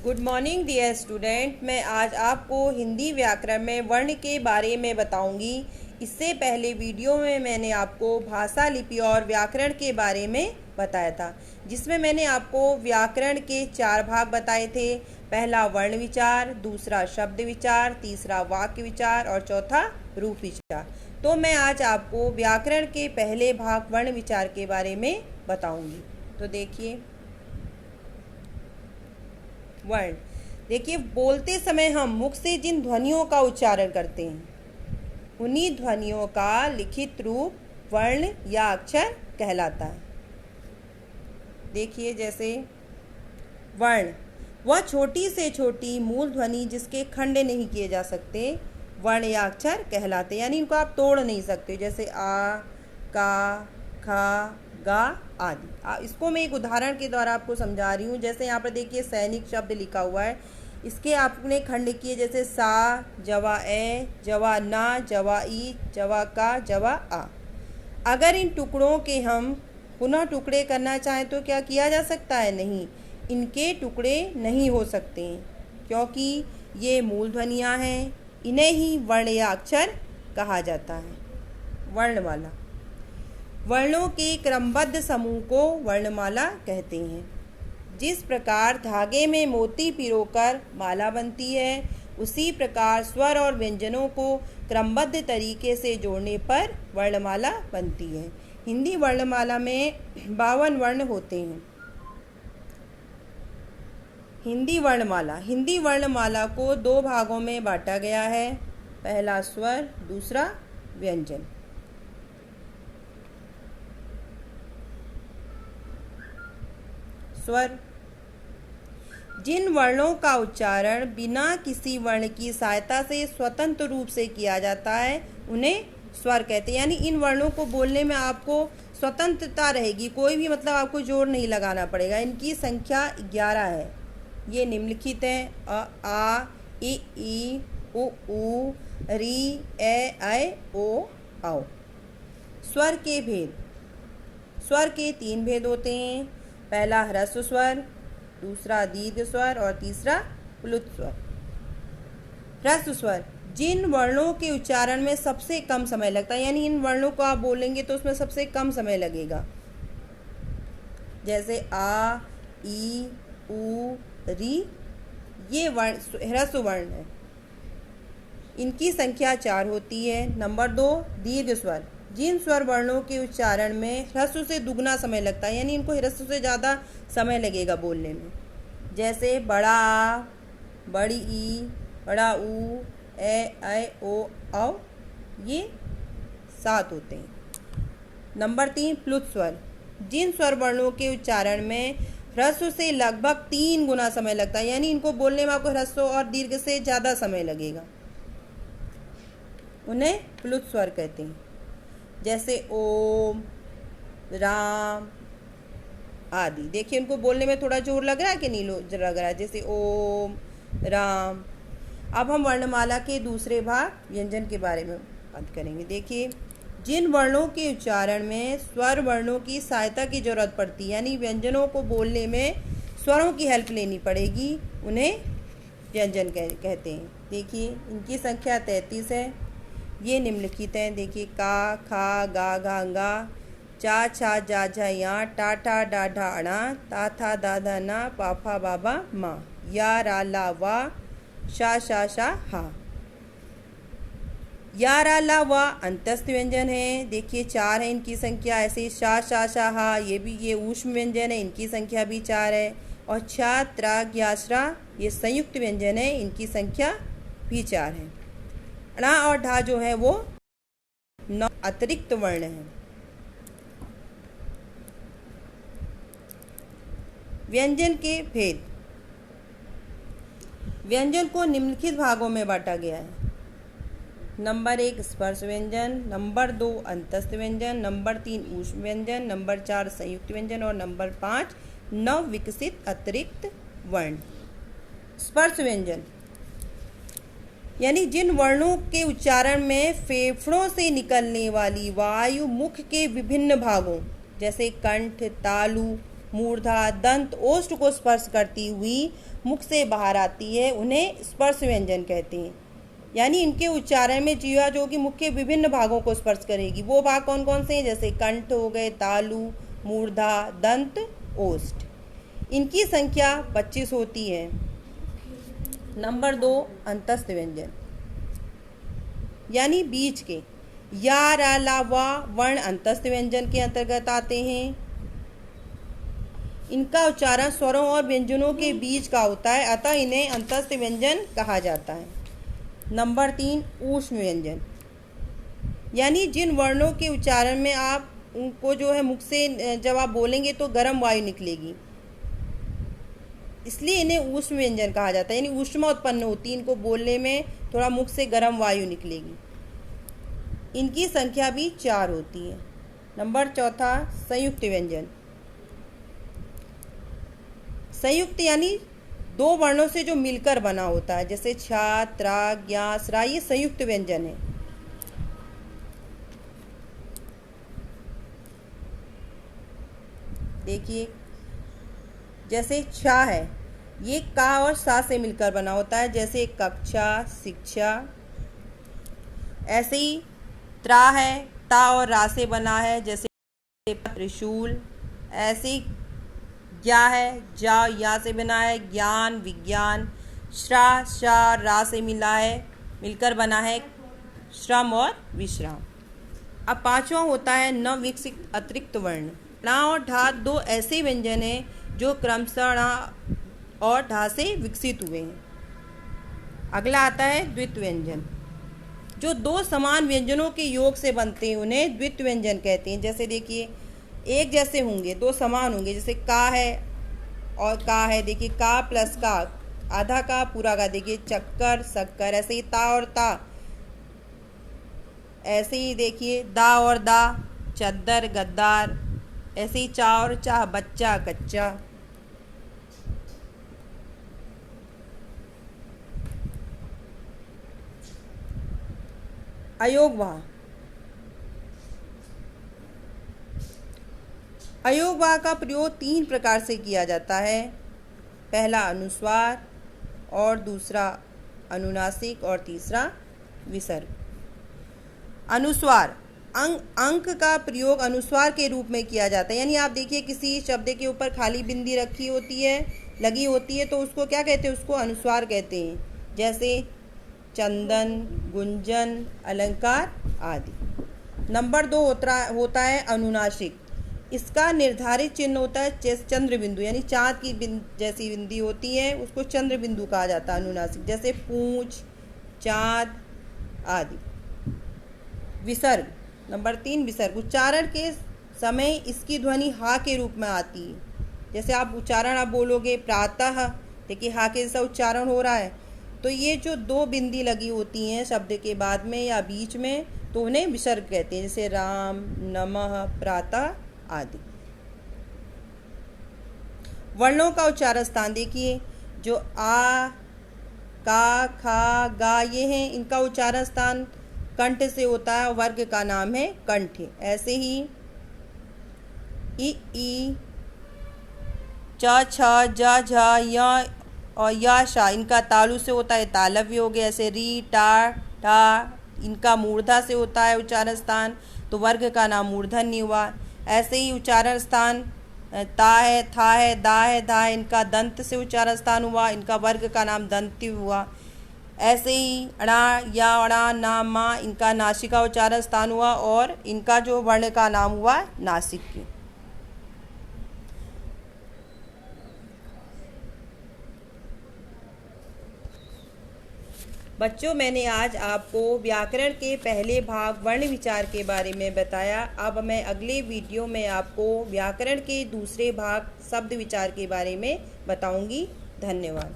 Good morning dear student. मैं आज आपको हिंदी व्याकरण में वर्ण के बारे में बताऊंगी। इससे पहले वीडियो में मैंने आपको भाषा, लिपि और व्याकरण के बारे में बताया था, जिसमें मैंने आपको व्याकरण के 4 भाग बताए थे। पहला वर्ण विचार, दूसरा शब्द विचार, तीसरा वाक्य विचार और चौथा रूप विचार। तो मैं आज आपको व्याकरण के पहले भाग वर्ण विचार के बारे में बताऊंगी। तो देखिए, वर्ण। देखिए, बोलते समय हम मुख से जिन ध्वनियों का उच्चारण करते हैं, उन्हीं ध्वनियों का लिखित रूप वर्ण या अक्षर कहलाता है। देखिए, जैसे वर्ण, वह छोटी से छोटी मूल ध्वनि जिसके खंड नहीं किए जा सकते, वर्ण या अक्षर कहलाते, यानी इनको आप तोड़ नहीं सकते। जैसे आ, का, खा, गा आदि। इसको मैं एक उदाहरण के द्वारा आपको समझा रही हूँ। जैसे यहाँ पर देखिए, सैनिक शब्द लिखा हुआ है, इसके आपने खंड किए, जैसे सा, जवा ए, जवा ना, जवा ई, जवा का, जवा आ। अगर इन टुकड़ों के हम पुनः टुकड़े करना चाहें तो क्या किया जा सकता है? नहीं, इनके टुकड़े नहीं हो सकते हैं, क्योंकि ये मूल ध्वनियाँ हैं। इन्हें ही वर्ण या अक्षर कहा जाता है। वर्णमाला, वर्णों के क्रमबद्ध समूह को वर्णमाला कहते हैं। जिस प्रकार धागे में मोती पिरोकर माला बनती है, उसी प्रकार स्वर और व्यंजनों को क्रमबद्ध तरीके से जोड़ने पर वर्णमाला बनती है। हिंदी वर्णमाला में 52 वर्ण होते हैं। हिंदी वर्णमाला को 2 भागों में बांटा गया है। पहला स्वर, दूसरा व्यंजन। स्वर, जिन वर्णों का उच्चारण बिना किसी वर्ण की सहायता से स्वतंत्र रूप से किया जाता है, उन्हें स्वर कहते हैं। यानी इन वर्णों को बोलने में आपको स्वतंत्रता रहेगी, कोई भी मतलब आपको जोर नहीं लगाना पड़ेगा। इनकी संख्या 11 है। ये निम्नलिखित हैं: अ, आ, ई, उ, री, ए, ऐ, ओ, औ। स्वर के भेद, स्वर के 3 भेद होते हैं। पहला ह्रस्व स्वर, दूसरा दीर्घ स्वर और तीसरा प्लुत स्वर। ह्रस्व स्वर, जिन वर्णों के उच्चारण में सबसे कम समय लगता है, यानी इन वर्णों को आप बोलेंगे तो उसमें सबसे कम समय लगेगा। जैसे आ, ई, उ, री, ये वर्ण ह्रस्व वर्ण है। इनकी संख्या 4 होती है। नंबर 2, दीर्घ स्वर, जिन स्वर वर्णों के उच्चारण में ह्रस्व से दुगना समय लगता है, यानी इनको ह्रस्व से ज़्यादा समय लगेगा बोलने में। जैसे बड़ा आ, बड़ी ई, बड़ा ऊ, ए, ऐ, ओ, औ, ये 7 होते हैं। नंबर 3, प्लुत स्वर, जिन स्वर वर्णों के उच्चारण में ह्रस्व से लगभग 3 गुना समय लगता है, यानी इनको बोलने में आपको ह्रस्व और दीर्घ से ज़्यादा समय लगेगा, उन्हें प्लुत स्वर कहते हैं। जैसे ओम, राम आदि। देखिए, उनको बोलने में थोड़ा जोर लग रहा है कि नहीं लग रहा है? जैसे ओम, राम। अब हम वर्णमाला के दूसरे भाग व्यंजन के बारे में बात करेंगे। देखिए, जिन वर्णों के उच्चारण में स्वर वर्णों की सहायता की जरूरत पड़ती है, यानी व्यंजनों को बोलने में स्वरों की हेल्प लेनी पड़ेगी, उन्हें व्यंजन कहते हैं। देखिए, इनकी संख्या 33 है। ये निम्नलिखित हैं। देखिए, का, खा, गा, घा, गा, चा, छा, जा, झा, या, टा, ठा, डा, ढा, अणा, ता, था, दा, धा, ना, पा, फा, बाबा, मा, या, रा, ला, वा, शा, शा, शा, हा। या, रा, ला, वा अंतस्थ व्यंजन है। देखिए, 4 है इनकी संख्या। ऐसे शा, शा, शा, हा, ये ऊष्म व्यंजन है, इनकी संख्या भी 4 है। और छा, त्रा, ज्ञाश्रा, ये संयुक्त व्यंजन है, इनकी संख्या भी 4 है। णा और ढा जो है वो 9 अतिरिक्त वर्ण हैं। व्यंजन के भेद, व्यंजन को निम्नलिखित भागों में बांटा गया है। नंबर 1, स्पर्श व्यंजन। नंबर 2, अंतस्थ व्यंजन। नंबर 3, ऊष्म व्यंजन। नंबर 4, संयुक्त व्यंजन। और नंबर 5, नव विकसित अतिरिक्त वर्ण। स्पर्श व्यंजन, यानी जिन वर्णों के उच्चारण में फेफड़ों से निकलने वाली वायु मुख के विभिन्न भागों, जैसे कंठ, तालु, मूर्धा, दंत, ओष्ठ को स्पर्श करती हुई मुख से बाहर आती है, उन्हें स्पर्श व्यंजन कहते हैं। यानी इनके उच्चारण में जीवा जो कि मुख के विभिन्न भागों को स्पर्श करेगी। वो भाग कौन कौन से हैं? जैसे कंठ हो गए, तालु, मूर्धा, दंत, ओष्ठ। इनकी संख्या 25 होती है। नंबर 2, अंतस्थ व्यंजन यानी बीच के। या, रा, ला, वा वर्ण अंतस्थ व्यंजन के अंतर्गत आते हैं। इनका उच्चारण स्वरों और व्यंजनों के बीच का होता है, अतः इन्हें अंतस्थ व्यंजन कहा जाता है। नंबर 3, ऊष्म व्यंजन यानी जिन वर्णों के उच्चारण में आप उनको जो है मुख से जब आप बोलेंगे तो गर्म वायु निकलेगी, इसलिए इन्हें ऊष्म व्यंजन कहा जाता है। यानी ऊष्मा उत्पन्न होती है, इनको बोलने में थोड़ा मुख से गर्म वायु निकलेगी। इनकी संख्या भी 4 होती है। नंबर 4, संयुक्त व्यंजन। संयुक्त यानी 2 वर्णों से जो मिलकर बना होता है, जैसे छा, त्रा, ज्ञा, स्रा, ये संयुक्त व्यंजन है। देखिए जैसे छा है, ये का और सा से मिलकर बना होता है, जैसे कक्षा, शिक्षा। ऐसे ही त्रा है, ता और रा से बना है, जैसे त्रिशूल। ऐसे ही ज्ञा है, जा, या से बना है, ज्ञान, विज्ञान। श्रा, शा, रा से मिलकर बना है, श्रम और विश्राम। अब 5वां होता है नवविकसित अतिरिक्त वर्ण। णा और ढा 2 ऐसे व्यंजन हैं जो क्रमशः णा और ढा से विकसित हुए हैं। अगला आता है द्वित्व व्यंजन। जो 2 समान व्यंजनों के योग से बनते हैं उन्हें द्वित्व व्यंजन कहते हैं। जैसे देखिए एक जैसे होंगे, 2 समान होंगे, जैसे का है और का है। देखिए का प्लस का, आधा का पूरा का। देखिए चक्कर, शक्कर। ऐसे ही ता और ता। ऐसे ही देखिए दा और दा, चद्दर, गद्दार। ऐसे ही चा और चाह, बच्चा, कच्चा। अयोगवाह। अयोगवाह का प्रयोग 3 प्रकार से किया जाता है। पहला अनुस्वार और दूसरा अनुनासिक और तीसरा विसर्ग। अनुस्वार अंक का प्रयोग अनुस्वार के रूप में किया जाता है। यानी आप देखिए किसी शब्द के ऊपर खाली बिंदी रखी होती है, लगी होती है, तो उसको क्या कहते हैं? उसको अनुस्वार कहते हैं। जैसे चंदन, गुंजन, अलंकार आदि। नंबर 2 होता है अनुनासिक। इसका निर्धारित चिन्ह होता है चंद्र बिंदु, यानी चाँद की जैसी बिंदी होती है, उसको चंद्र बिंदु कहा जाता है अनुनासिक। जैसे पूंछ, चाँद आदि। विसर्ग। नंबर 3 विसर्ग। उच्चारण के समय इसकी ध्वनि हा के रूप में आती है। जैसे आप बोलोगे प्रातः, देखिए हा के जैसा उच्चारण हो रहा है, तो ये जो 2 बिंदी लगी होती हैं शब्द के बाद में या बीच में, तो उन्हें विसर्ग कहते हैं। जैसे राम, नमः, प्रातः आदि। वर्णों का उच्चारण स्थान देखिए, जो आ, का, खा, गा ये हैं, इनका उच्चारण स्थान कंठ से होता है और वर्ग का नाम है कंठ। ऐसे ही ई, च, छ, ज, झ, य और या, शा इनका तालु से होता है, तालव्य हो गया। ऐसे री, टा, ठा इनका मूर्धा से होता है उच्चारण स्थान, तो वर्ग का नाम मूर्धन्य हुआ। ऐसे ही उच्चारण स्थान ता है, था है, दा है, धा है, इनका दंत से उच्चारण स्थान हुआ, इनका वर्ग का नाम दंत्य हुआ। ऐसे ही अणा या अणा, ना, मा इनका नासिका उच्चारण स्थान हुआ और इनका जो वर्ण का नाम हुआ नासिक। बच्चों, मैंने आज आपको व्याकरण के पहले भाग वर्ण विचार के बारे में बताया। अब मैं अगले वीडियो में आपको व्याकरण के दूसरे भाग शब्द विचार के बारे में बताऊंगी। धन्यवाद।